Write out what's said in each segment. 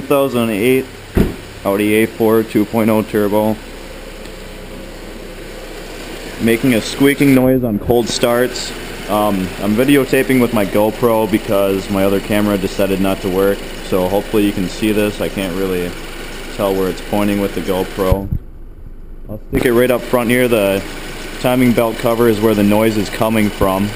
2008 Audi A4 2.0 turbo. Making a squeaking noise on cold starts. I'm videotaping with my GoPro because my other camera decided not to work, so hopefully you can see this. I can't really tell where it's pointing with the GoPro. I'll stick it right up front here. The timing belt cover is where the noise is coming from.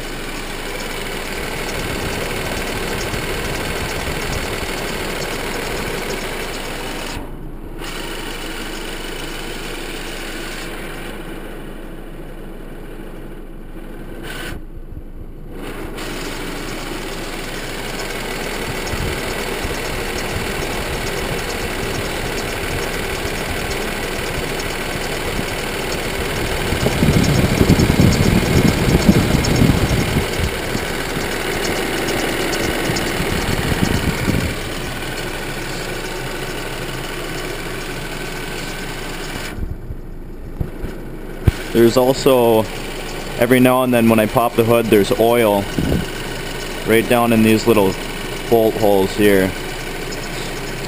There's also, every now and then when I pop the hood, there's oil right down in these little bolt holes here.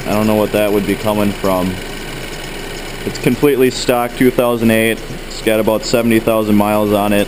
I don't know what that would be coming from. It's completely stock 2008. It's got about 70,000 miles on it.